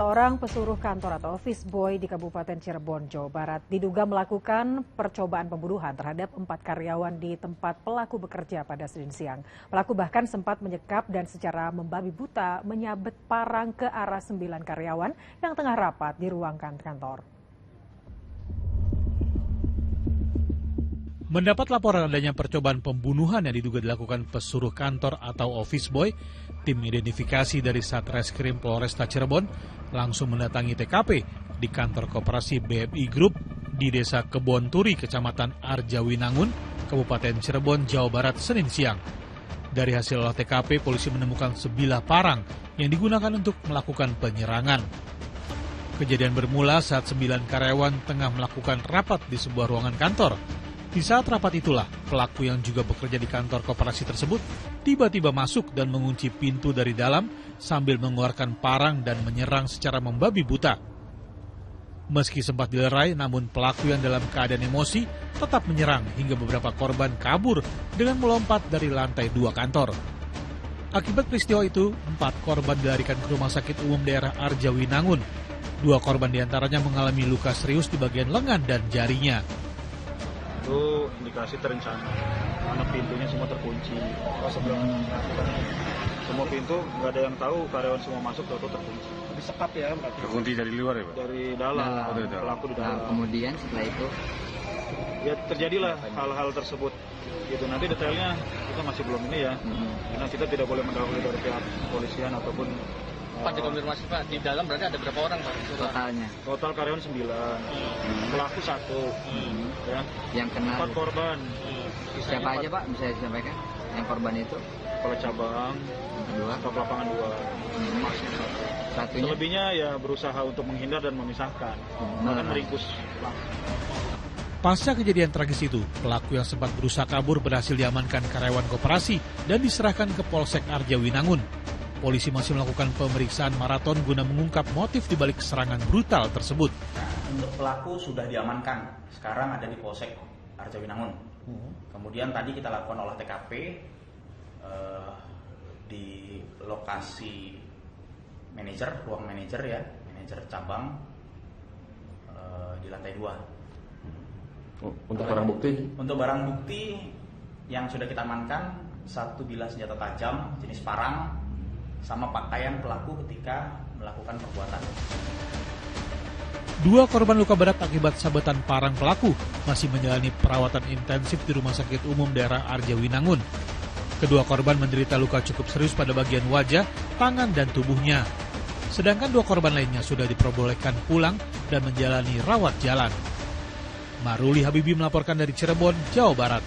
Seorang pesuruh kantor atau office boy di Kabupaten Cirebon, Jawa Barat diduga melakukan percobaan pembunuhan terhadap 4 karyawan di tempat pelaku bekerja pada Senin siang. Pelaku bahkan sempat menyekap dan secara membabi buta menyabet parang ke arah 9 karyawan yang tengah rapat di ruang kantor. Mendapat laporan adanya percobaan pembunuhan yang diduga dilakukan pesuruh kantor atau office boy, tim identifikasi dari Satreskrim Polresta Cirebon langsung mendatangi TKP di kantor koperasi BMI Group di Desa Kebon Turi, Kecamatan Arjawinangun, Kabupaten Cirebon, Jawa Barat, Senin siang. Dari hasil olah TKP, polisi menemukan sebilah parang yang digunakan untuk melakukan penyerangan. Kejadian bermula saat 9 karyawan tengah melakukan rapat di sebuah ruangan kantor. Di saat rapat itulah, pelaku yang juga bekerja di kantor koperasi tersebut tiba-tiba masuk dan mengunci pintu dari dalam sambil mengeluarkan parang dan menyerang secara membabi buta. Meski sempat dilerai, namun pelaku yang dalam keadaan emosi tetap menyerang hingga beberapa korban kabur dengan melompat dari lantai 2 kantor. Akibat peristiwa itu, 4 korban dilarikan ke Rumah Sakit Umum Daerah Arjawinangun. 2 korban diantaranya mengalami luka serius di bagian lengan dan jarinya. Itu indikasi terencana, karena pintunya semua terkunci. Semua pintu nggak ada yang tahu, karyawan semua masuk atau terkunci. Disekap ya berarti. Terkunci dari luar ya Pak? Dari dalam. Pelaku di dalam. Nah, kemudian setelah itu ya terjadilah hal-hal tersebut. Gitu, nanti detailnya kita masih belum ini ya, karena kita tidak boleh mendahului dari pihak kepolisian ataupun. Pak, dikonfirmasi Pak, di dalam berarti ada berapa orang Pak? totalnya? Total karyawan 9, pelaku 1, ya. Yang kena 4 korban. siapa aja Pak, bisa disampaikan? Yang korban itu? Kepala cabang, Yang kedua? staf lapangan 2. Satunya? Selebihnya ya berusaha untuk menghindar dan memisahkan, bahkan meringkus pelaku. Pasca kejadian tragis itu, pelaku yang sempat berusaha kabur berhasil diamankan karyawan koperasi dan diserahkan ke Polsek Arjawinangun. Polisi masih melakukan pemeriksaan maraton guna mengungkap motif dibalik serangan brutal tersebut. Untuk pelaku sudah diamankan, sekarang ada di Polsek Arjawinangun. Kemudian tadi kita lakukan olah TKP di lokasi ruang manajer ya, manajer cabang di lantai 2. Untuk barang bukti? Untuk barang bukti yang sudah kita amankan, 1 bilah senjata tajam jenis parang, sama pakaian pelaku ketika melakukan perbuatan. 2 korban luka berat akibat sabetan parang pelaku masih menjalani perawatan intensif di Rumah Sakit Umum Daerah Arjawinangun. Kedua korban menderita luka cukup serius pada bagian wajah, tangan, dan tubuhnya. Sedangkan 2 korban lainnya sudah diperbolehkan pulang dan menjalani rawat jalan. Maruli Habibi melaporkan dari Cirebon, Jawa Barat.